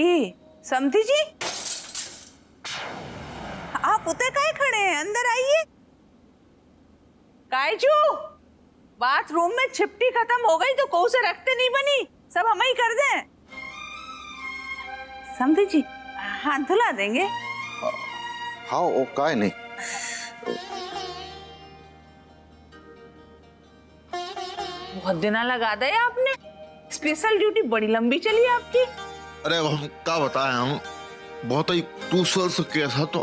जी समधी जी, आप उते काहे खड़े हैं? अंदर आइए। कायजू, बाथरूम में छिपटी खत्म हो गई तो कौ से रखते नहीं बनी, सब हम ही कर दें। समधी जी हाथ धुला देंगे? हाँ वो काय नहीं। बहुत दिन लगा दे आपने, स्पेशल ड्यूटी बड़ी लंबी चली आपकी। अरे क्या बताएं हम, बहुत ही टूसर से केस है तो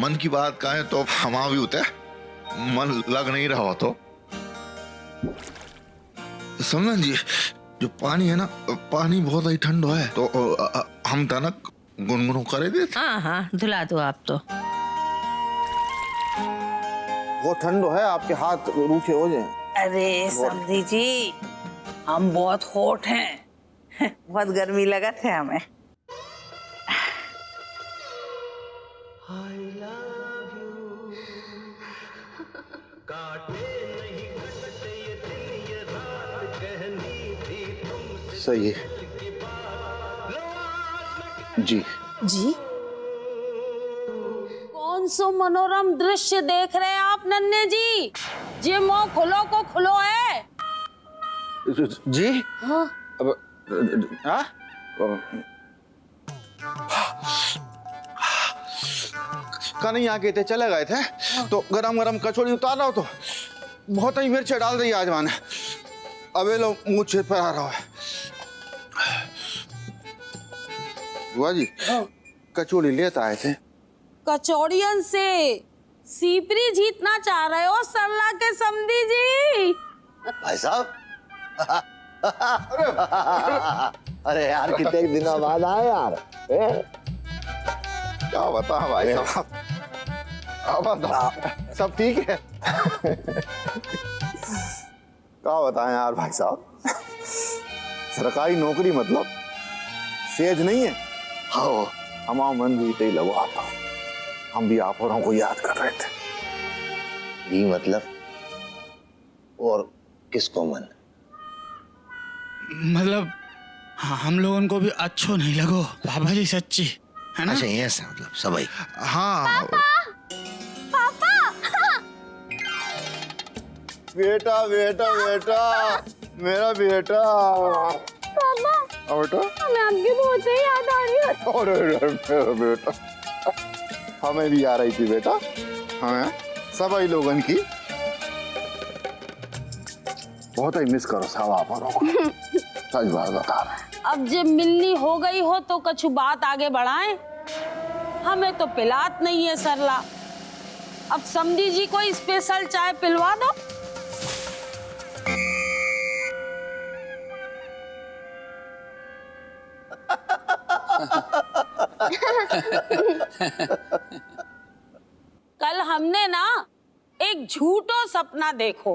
मन की बात कहें तो हमा भी होते मन लग नहीं रहा तो समझन जी, जो पानी है ना, पानी बहुत ही ठंडा है तो हम तनक गुनगुन करे दे। हाँ हाँ धुला दो आप तो। वो ठंडो है, आपके हाथ रूखे हो जाए। अरे समधी जी हम बहुत हॉट हैं, बहुत गर्मी लगा थे हमें। सही है जी। जी कौन सो मनोरम दृश्य देख रहे हैं आप नन्हे जी? जी मुंह खुलो को खुलो है जी। हाँ? अब कहीं आके थे, चले गए थे तो गरम गरम कचौड़ी उतार रहा हो तो बहुत ही मिर्च डाल दी आज मैंने, अबे लो मुंह छिप पर आ रहा है। बुआ जी कचौड़ी लेता आए थे। कचौड़ियन से सीपरी जीतना चाह रहे हो सरला के समधी जी? भाई साहब अरे यार कितने दिनों बाद आए यार। क्या बता भाई साहब, सब ठीक है? क्या बताएं यार भाई साहब, सरकारी नौकरी मतलब सेज नहीं है। हाँ हमारा मन भी इतना ही लगो आता, हम भी आप औरों को याद कर रहे थे। ये मतलब और किसको मन? मतलब हम लोगों को भी अच्छो नहीं लगो बाबा जी, सच्ची है ना? अच्छा ये से मतलब सभी। हाँ बेटा बेटा बेटा मेरा बेटा। पापा बेटा हमें आपकी बहुत ही याद आ रही है। अरे मेरा बेटा, हमें भी आ रही थी बेटा, हमें सभी लोगन की बहुत ही मिस करो साहब आप औरों को, सच बात बता रहे हैं। अब जब मिलनी हो गई हो तो कछु बात आगे बढ़ाएं। हमें तो पिलात नहीं है सरला, अब समधी जी को स्पेशल चाय पिलवा दो। कल हमने ना एक झूठो सपना देखो,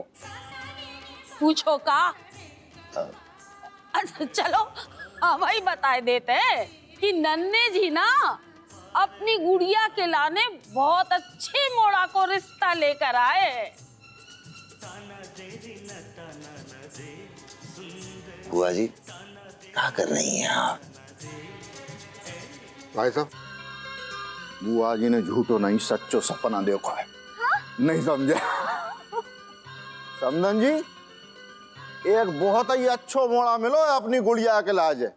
पूछो का? अच्छा चलो हम ही बता देते हैं कि नन्हे जी ना अपनी गुड़िया के लाने बहुत अच्छे मोड़ा को रिश्ता लेकर आए। बुआ जी क्या कर रही हैं आप? भाई साहब बुआ जी ने झूठो नहीं सच्चो सपना देखा है। हाँ? नहीं समझे? समझन जी एक बहुत ही अच्छो मोड़ा मिलो है अपनी गुड़िया के लाजे।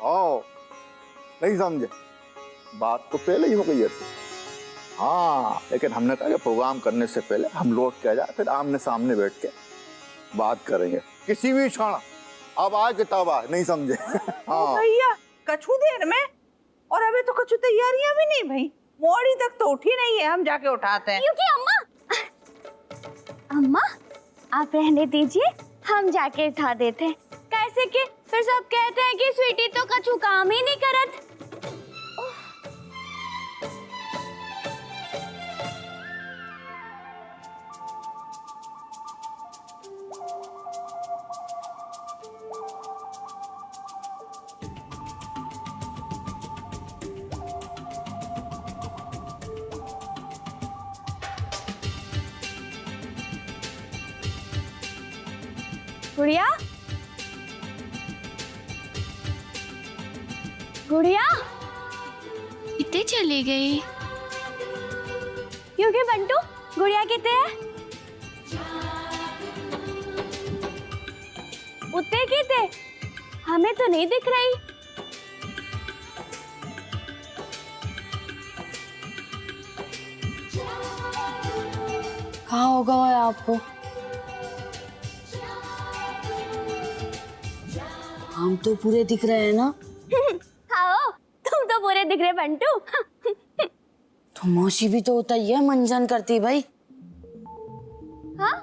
ओ नहीं समझे? बात तो पहले ही हो गई है। हाँ लेकिन हमने कहा कि प्रोग्राम करने से पहले हम लौट के आ जाए, फिर आमने सामने बैठ के बात करेंगे किसी भी क्षण। अब आए कि तब आए, नहीं समझे? हाँ भैया कछु देर में, और अभी तो कछु तैयारियां भी नहीं भाई, मोड़ी तक तो उठी नहीं है, हम जाके उठाते हैं। क्योंकि अम्मा आप रहने दीजिए, हम जाके उठा देते हैं। कैसे कि फिर सब कहते हैं कि स्वीटी तो कछु काम ही नहीं करत। गुड़िया गुड़िया कितने चली गई? क्योंकि बंटू गुड़िया कितने है? उतने कितने? हमें तो नहीं दिख रही। कहाँ होगा वो आपको? हम तो पूरे दिख रहे हैं ना। हाँ तुम तो पूरे दिख रहे बंटू। तो मौसी भी तो होता ही है, मंजन करती भाई। हाँ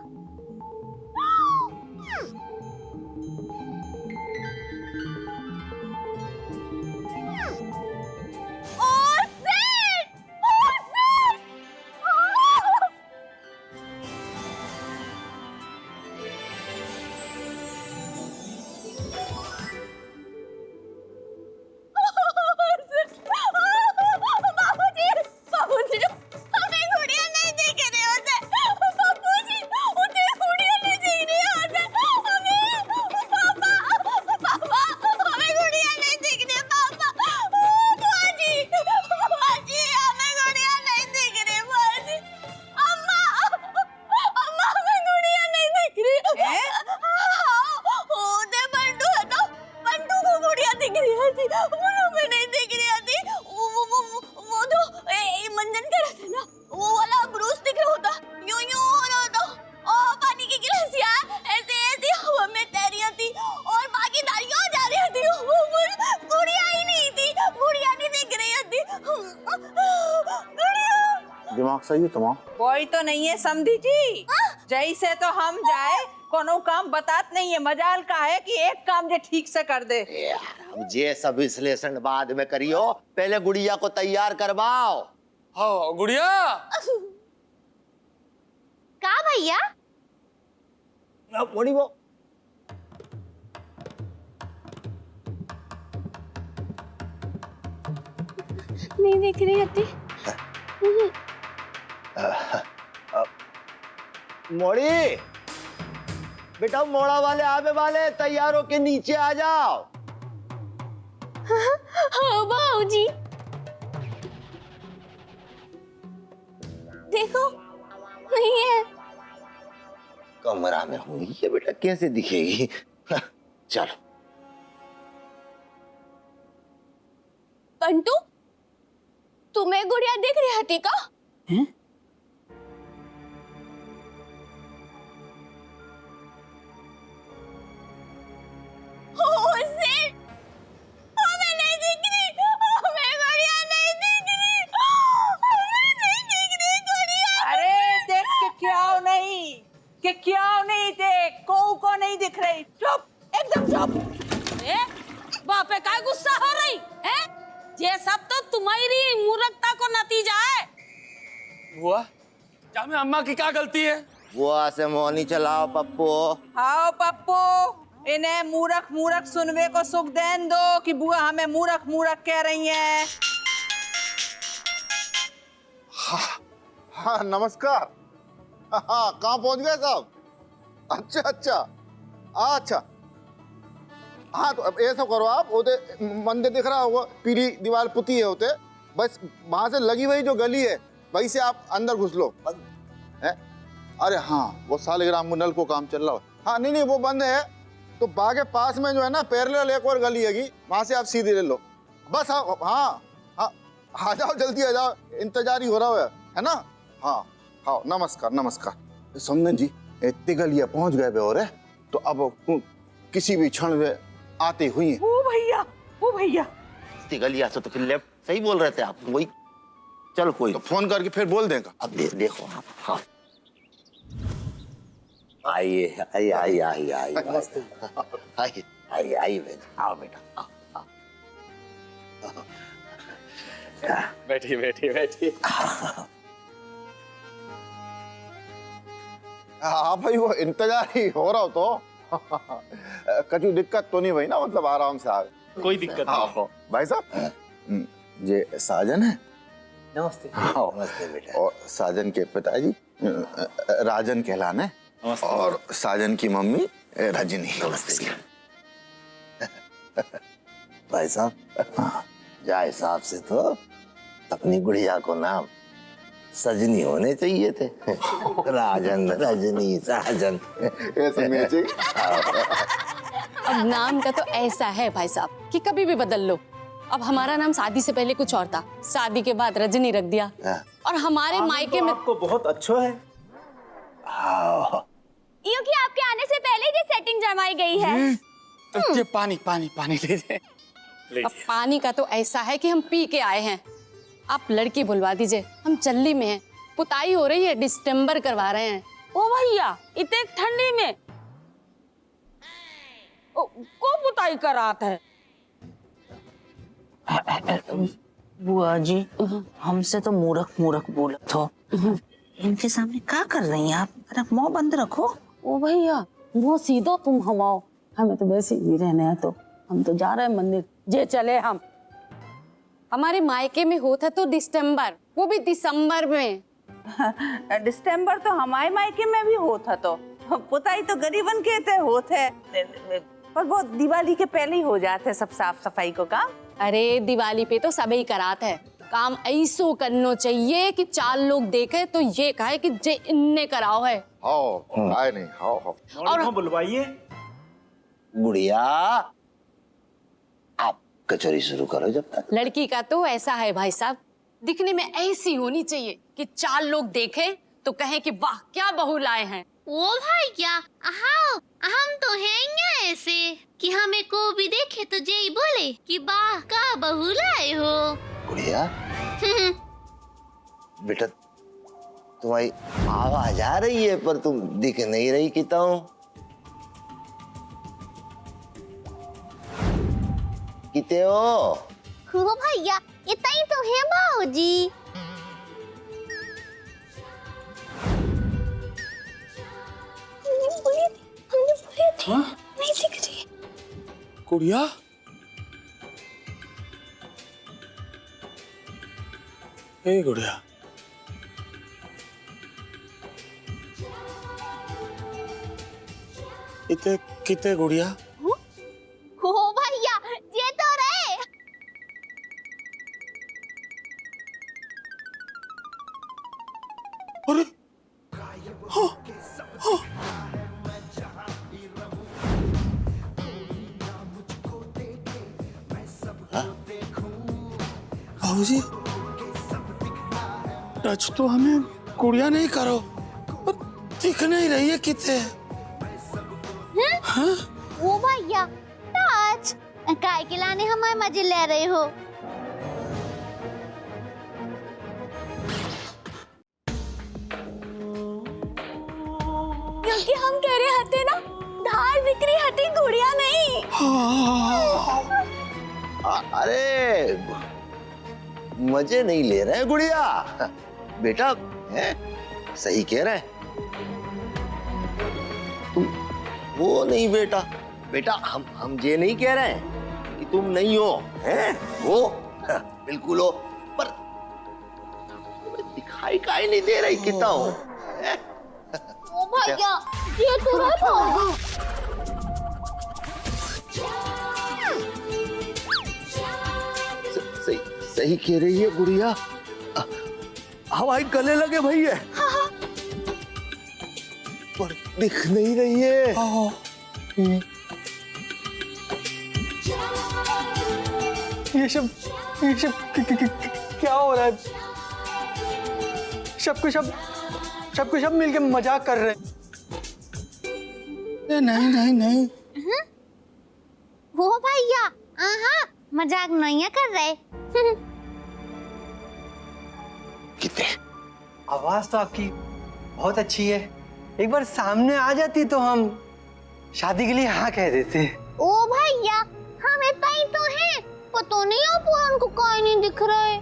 दिमाग सही है तुम्हारा? कोई तो नहीं है समधी जी। जैसे तो हम जाए कोनो काम बतात नहीं है, मजाल का है कि एक काम जे ठीक से कर दे। यार अब ये सब विश्लेषण बाद में करियो, पहले गुड़िया को तैयार करवाओ। हाँ गुड़िया। का भैया? मोड़ी वो नहीं दिख रही हती। मोड़ी बेटा, मोड़ा वाले आवे वाले, तैयार होके नीचे आ जाओ। हाँ बाबूजी, देखो नहीं है। कमरा में हुई है बेटा, कैसे दिखेगी? चलो। बंटू तुम्हें गुड़िया दिख रही हती का? हमें नहीं दिख रही, हमें गुड़िया नहीं दिख रही, हमें नहीं दिख रही गुड़िया। अरे देख के क्या नहीं देख, को नहीं दिख रही। चुप, एकदम चुप। बापे का गुस्सा हो रही है? ये सब तो तुम्हारी मूर्खता को नतीजा है। बुआ, क्या में अम्मा की क्या गलती है? बुआ से मोहनी चलाओ पप्पू। हाँ पप्पू, इन्हें मूर्ख मूर्ख सुनवे को सुख देन दो कि बुआ हमें मूर्ख मूर्ख कह रही हैं। हाँ नमस्कार। हाँ कहाँ पहुंच गए साहब? अच्छा अच्छा अच्छा। हाँ तो अब ऐसा करो, आप उधे मंदिर दिख रहा होगा, पीली दीवार पुती है उधे, बस वहां से लगी हुई जो गली है वहीं से आप अंदर घुस लो। है? अरे हाँ, वो सालिग्राम नल को काम चल रहा है। हाँ नहीं वो बंद है, तो बाग के पास में जो है ना पैरेलल एक और गली हैगी, वहां से आप सीधे ले लो बस। हाँ हाँ हाँ, आ जाओ जल्दी आ जाओ, इंतजार ही हो रहा है ना? हाँ हाँ नमस्कार नमस्कार। समझन जी इतनी गलियां पहुंच गए और है, तो अब किसी भी क्षण में आते हुई हैं। वो भैया इतनी गलियां से तो फिर लेफ्ट सही बोल रहे थे आप, वही। चलो कोई तो फोन करके फिर बोल देगा। अब देखो आप। हाँ आइए आइए आइए आइए आइए आइए आइए आइए बेटा, आओ बेटा आओ। बैठिए बैठिए बैठिए। हाँ भाई वो इंतजार ही हो रहा हो तो कछु दिक्कत तो नहीं भाई ना, मतलब आराम से आ गए। कोई दिक्कत हाँ नहीं। भाई साहब, ये साजन है। नमस्ते। हाँ, नमस्ते बेटा। और साजन के पिताजी राजन कहलाने, और साजन की मम्मी रजनी। नमस्ते भाई साहब। जा हिसाब से तो अपनी गुड़िया को नाम सजनी होने चाहिए थे। राजन रजनी साजन। अब नाम का तो ऐसा है भाई साहब कि कभी भी बदल लो। अब हमारा नाम शादी से पहले कुछ और था, शादी के बाद रजनी रख दिया। और हमारे मायके में आपको बहुत अच्छा है। क्योंकि आपके आने से पहले ही सेटिंग जमाई गई है। ये पानी पानी पानी लीजिए। अब पानी का तो ऐसा है कि हम पी के आए हैं। आप लड़की बुलवा दीजिए, हम चल्ली में हैं, पुताई हो रही है, डिस्टेम्बर करवा रहे हैं। ओ भैया इतने ठंडी में को बुताई करात है। बुआ जी हमसे तो मूर्ख मूर्ख बोलत हो। इनके सामने क्या कर रही हैं आप? अरे मुंह बंद रखो। ओ भैया वो सीधो तुम हवाओ, हमें तो वैसे ही रहने हैं, तो हम तो जा रहे हैं मंदिर। जे चले हम। हमारे मायके में होता तो दिसंबर, वो भी दिसंबर में। दिसंबर तो हमारे मायके में भी होता, तो पुताई तो गरीबन के ते होते, पर वो दिवाली के पहले ही हो जाते सब साफ सफाई को काम। अरे दिवाली पे तो सभी करात है। काम ऐसो करनो चाहिए कि 4 लोग देखे तो ये कहे कि जे इनने कराओ है। हाओ आए नहीं, हाओ और बुलवाइए। गुड़िया आप कचौरी शुरू करो जब तक। लड़की का तो ऐसा है भाई साहब, दिखने में ऐसी होनी चाहिए कि 4 लोग देखे तो कहें कि वाह क्या बहू लाए हैं। ओ भैया हाँ, हम तो हैं ऐसे कि हमें को भी देखे तो जय बोले कि वाह का बहू लाए हो। गुड़िया बेटा तुम्हारी आवाज आ रही है पर तुम दिख नहीं रही किता हूँ। किते हो भैया इतना ही तो है बाबूजी। नहीं दिख रही। गुड़िया ए गुड़िया इते किते गुड़िया? ओ भैया ये तो रे। अरे बाबूजी टच तो हमें गुड़िया नहीं करो, पर दिख नहीं रही है किते। हाँ? ओ भैया टच काय के लाने हमारे मजे ले रहे हो। क्योंकि हम कह रहे हते ना, धार बिक्री हटी गुड़िया नहीं। अरे मजे नहीं ले रहे हैं गुड़िया। बेटा है सही कह रहे हैं तुम। वो नहीं बेटा, बेटा हम ये नहीं कह रहे हैं कि तुम नहीं हो, हैं वो बिल्कुल हो, पर दिखाई काहे नहीं दे रही कितना हो। ओ भैया ये तो रहा। सही कह रही है गुड़िया। हवाई गले लगे भैया, पर दिख नहीं रही है। ये सब क्या हो रहा है? सब कुछ मिलके मजाक कर रहे हैं। नहीं नहीं नहीं ओ भैया हाँ मजाक नहीं है कर रहे। कितने आवाज तो आपकी बहुत अच्छी है, एक बार सामने आ जाती तो हम शादी के लिए हाँ कह देते। ओ भैया हम इतना ही तो हैं, पता नहीं आप उनको कोई नहीं दिख रहे।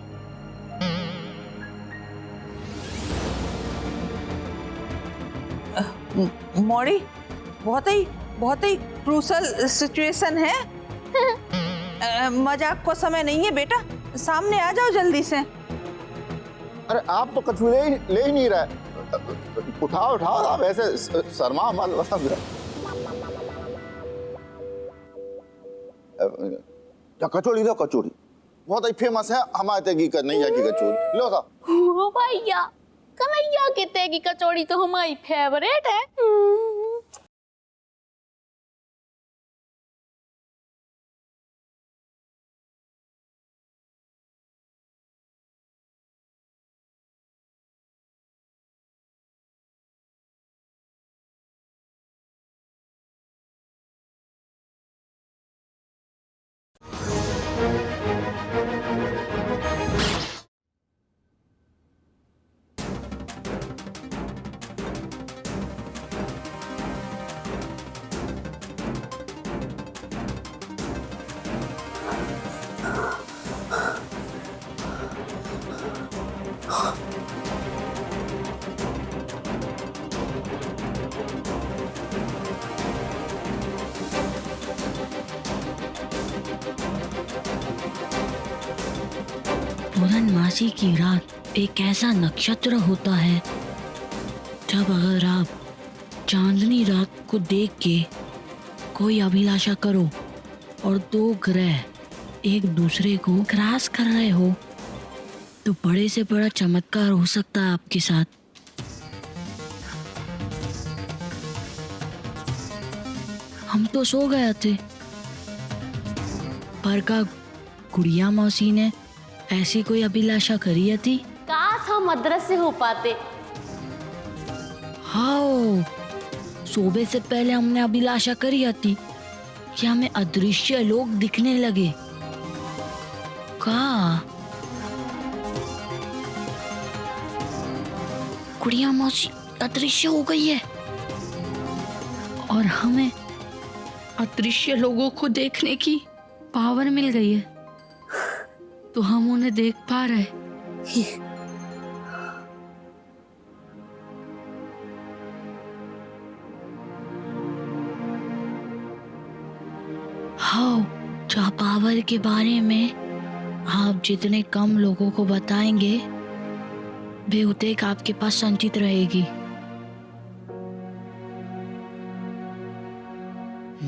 मोड़ी बहुत ही क्रूशल सिचुएशन है। मजाक को समय नहीं है बेटा, सामने आ जाओ जल्दी से। अरे आप तो कछु ले ही नहीं रहे। उठाओ आप ऐसे शर्मा मत। कचौड़ी दो कचौड़ी। बहुत ही फेमस है हमारे तेगी कन्हैया की कचौरी। लो साहब। ओ भैया, कन्हैया के तेगी कचौड़ी तो हमारी फेवरेट है। पूर्णमासी की रात एक ऐसा नक्षत्र होता है जब अगर आप चांदनी रात को देख के कोई अभिलाषा करो और दो ग्रह एक दूसरे को क्रॉस कर रहे हो तो बड़े से बड़ा चमत्कार हो सकता है आपके साथ। हम तो सो गए थे, पर का गुड़िया मौसी ने ऐसी कोई अभिलाषा करी थी। काश हम अदृश्य हो पाते। हाँ, सोबे से पहले हमने अभिलाषा करी थी कि हमें अदृश्य लोग दिखने लगे। का गुड़िया मौसी अदृश्य हो गई है और हमें अदृश्य लोगों को देखने की पावर मिल गई है, तो हम उन्हें देख पा रहे। हाँ, जो पावर के बारे में आप जितने कम लोगों को बताएंगे वे उतने आपके पास संचित रहेगी।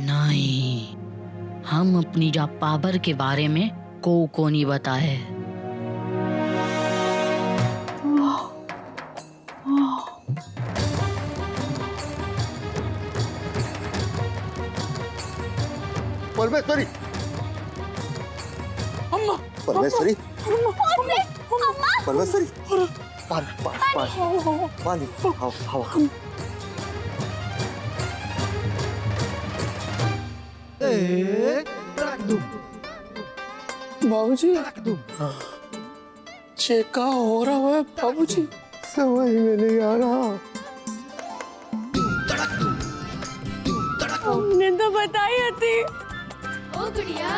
नहीं, हम अपनी जा पावर के बारे में को नहीं बताए। परमेश्वरी, अम्मा, परमेश्वरी, परमेश्वरी, पानी, हवा। बाबूजी, चेका हो रहा है बाबूजी। समझ में नहीं आ रहा। हमने तो बताई थी। ओ गुड़िया